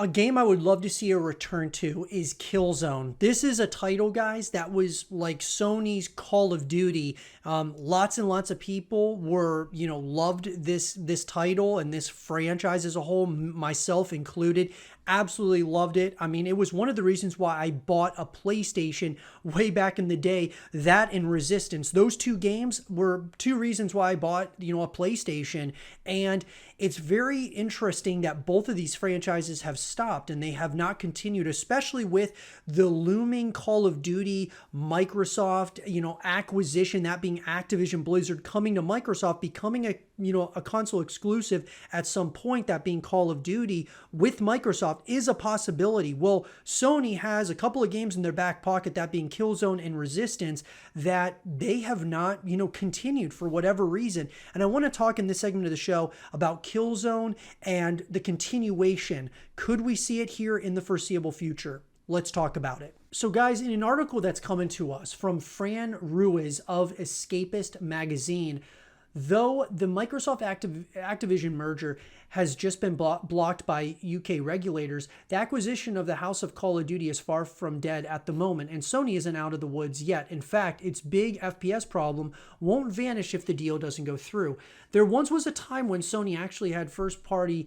A game I would love to see a return to is Killzone. This is a title, guys, that was like Sony's Call of Duty. Lots and lots of people were, loved this title and this franchise as a whole, myself included. Absolutely loved it. I mean, it was one of the reasons why I bought a PlayStation way back in the day. That and Resistance. Those two games were two reasons why I bought, a PlayStation. And it's very interesting that both of these franchises have stopped and they have not continued, especially with the looming Call of Duty Microsoft, acquisition, that being Activision Blizzard coming to Microsoft, becoming a console exclusive at some point, that being Call of Duty with Microsoft is a possibility. Well, Sony has a couple of games in their back pocket, that being Killzone and Resistance, that they have not, continued for whatever reason. And I want to talk in this segment of the show about Killzone and the continuation. Could we see it here in the foreseeable future? Let's talk about it. So guys, in an article that's coming to us from Fran Ruiz of Escapist Magazine, though the Microsoft Activision merger has just been blocked by UK regulators, the acquisition of the House of Call of Duty is far from dead at the moment, and Sony isn't out of the woods yet. In fact, its big FPS problem won't vanish if the deal doesn't go through. There once was a time when Sony actually had first-person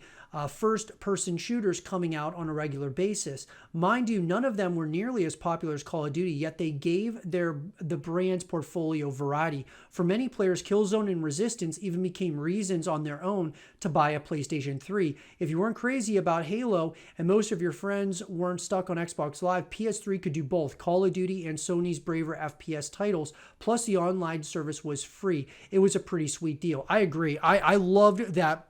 shooters coming out on a regular basis. Mind you, none of them were nearly as popular as Call of Duty, yet they gave the brand's portfolio variety. For many players, Killzone and Resistance even became reasons on their own to buy a PlayStation 3. If you weren't crazy about Halo and most of your friends weren't stuck on Xbox Live, PS3 could do both Call of Duty and Sony's braver FPS titles, plus the online service was free. It was a pretty sweet deal. I agree. I loved that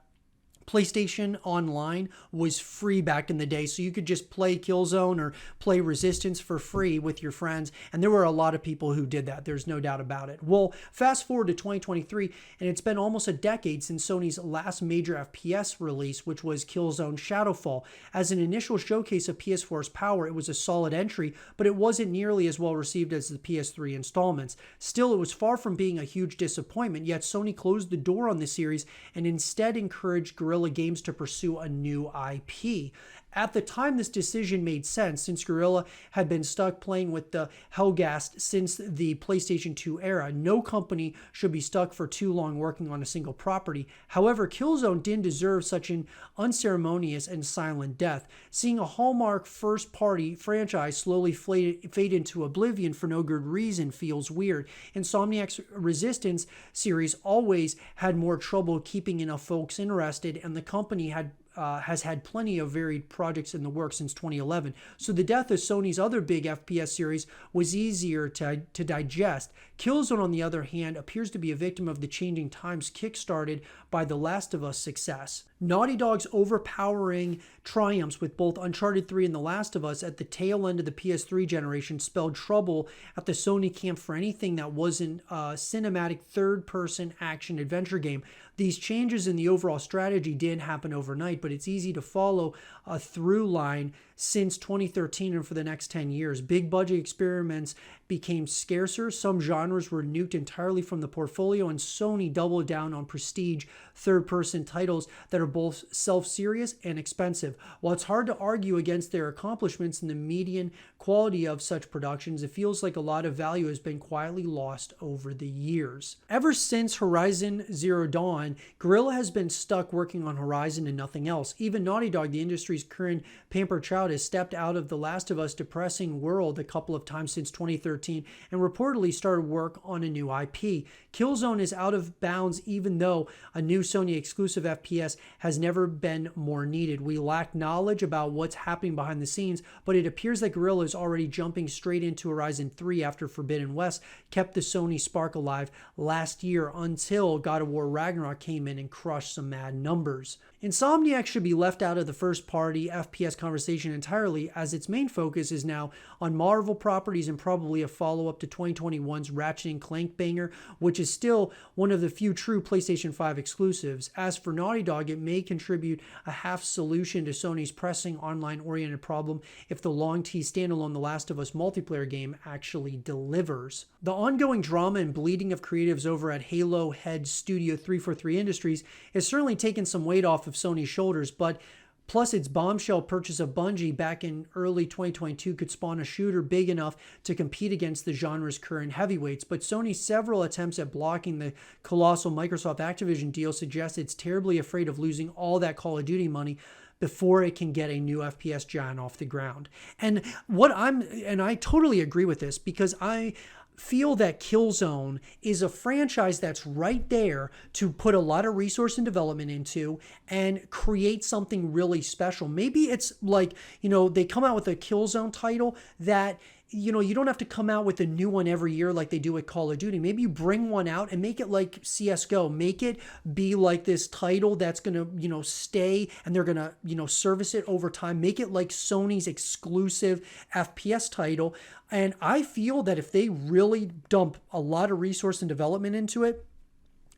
PlayStation Online was free back in the day, so you could just play Killzone or play Resistance for free with your friends, and there were a lot of people who did that. There's no doubt about it. Well, fast forward to 2023, and it's been almost a decade since Sony's last major FPS release, which was Killzone Shadowfall. As an initial showcase of PS4's power, it was a solid entry, but it wasn't nearly as well received as the PS3 installments. Still, it was far from being a huge disappointment, yet Sony closed the door on the series and instead encouraged Guerilla Games to pursue a new IP. At the time, this decision made sense since Guerilla had been stuck playing with the Hellgast since the PlayStation 2 era. No company should be stuck for too long working on a single property. However, Killzone didn't deserve such an unceremonious and silent death. Seeing a hallmark first-party franchise slowly fade into oblivion for no good reason feels weird. Insomniac's Resistance series always had more trouble keeping enough folks interested, and the company has had plenty of varied projects in the works since 2011. So the death of Sony's other big FPS series was easier to digest. Killzone, on the other hand, appears to be a victim of the changing times kickstarted by The Last of Us success. Naughty Dog's overpowering triumphs with both Uncharted 3 and The Last of Us at the tail end of the PS3 generation spelled trouble at the Sony camp for anything that wasn't a cinematic third-person action adventure game. These changes in the overall strategy didn't happen overnight, but it's easy to follow a through line since 2013 and for the next 10 years. Big budget experiments became scarcer. Some genres were nuked entirely from the portfolio, and Sony doubled down on prestige third-person titles that are both self-serious and expensive. While it's hard to argue against their accomplishments in the median quality of such productions, it feels like a lot of value has been quietly lost over the years. Ever since Horizon Zero Dawn, Guerrilla has been stuck working on Horizon and nothing else. Even Naughty Dog, the industry's current pampered child, has stepped out of The Last of Us depressing world a couple of times since 2013 and reportedly started work on a new IP. Killzone is out of bounds even though a new Sony exclusive FPS has never been more needed. We lack knowledge about what's happening behind the scenes, but it appears that Guerrilla is already jumping straight into Horizon 3 after Forbidden West kept the Sony spark alive last year until God of War Ragnarok came in and crushed some mad numbers. Insomniac should be left out of the first-party FPS conversation entirely, as its main focus is now on Marvel properties and probably a follow-up to 2021's Ratchet & Clank banger, which is still one of the few true PlayStation 5 exclusives. As for Naughty Dog, it may contribute a half solution to Sony's pressing online-oriented problem if the long-teased standalone The Last of Us multiplayer game actually delivers. The ongoing drama and bleeding of creatives over at Halo head studio 343 Industries has certainly taken some weight off of Sony's shoulders, but Plus, its bombshell purchase of Bungie back in early 2022 could spawn a shooter big enough to compete against the genre's current heavyweights. But Sony's several attempts at blocking the colossal Microsoft Activision deal suggest it's terribly afraid of losing all that Call of Duty money before it can get a new FPS giant off the ground. And I totally agree with this, because I feel that Killzone is a franchise that's right there to put a lot of resource and development into and create something really special. Maybe it's like, they come out with a Killzone title that, you don't have to come out with a new one every year like they do with Call of Duty. Maybe you bring one out and make it like CSGO. Make it be like this title that's going to, stay, and they're going to, service it over time. Make it like Sony's exclusive FPS title. And I feel that if they really dump a lot of resource and development into it,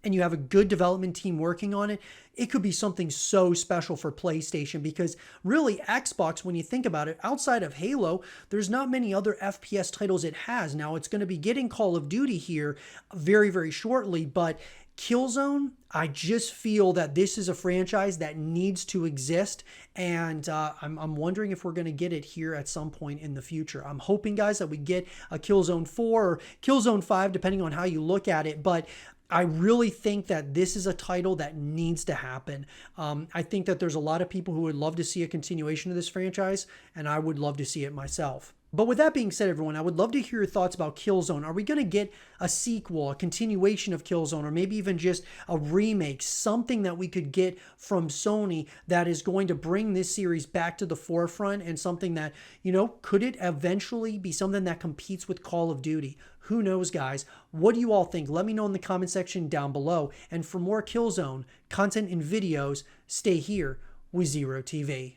and you have a good development team working on it, it could be something so special for PlayStation. Because really, Xbox, when you think about it, outside of Halo, there's not many other FPS titles it has. Now, it's going to be getting Call of Duty here very, very shortly, but Killzone, I just feel that this is a franchise that needs to exist, and I'm wondering if we're going to get it here at some point in the future. I'm hoping, guys, that we get a Killzone 4 or Killzone 5, depending on how you look at it, but I really think that this is a title that needs to happen. I think that there's a lot of people who would love to see a continuation of this franchise, and I would love to see it myself. But with that being said, everyone, I would love to hear your thoughts about Killzone. Are we going to get a sequel, a continuation of Killzone, or maybe even just a remake, something that we could get from Sony that is going to bring this series back to the forefront, and something that, could it eventually be something that competes with Call of Duty? Who knows, guys? What do you all think? Let me know in the comment section down below. And for more Killzone content and videos, stay here with zrotv.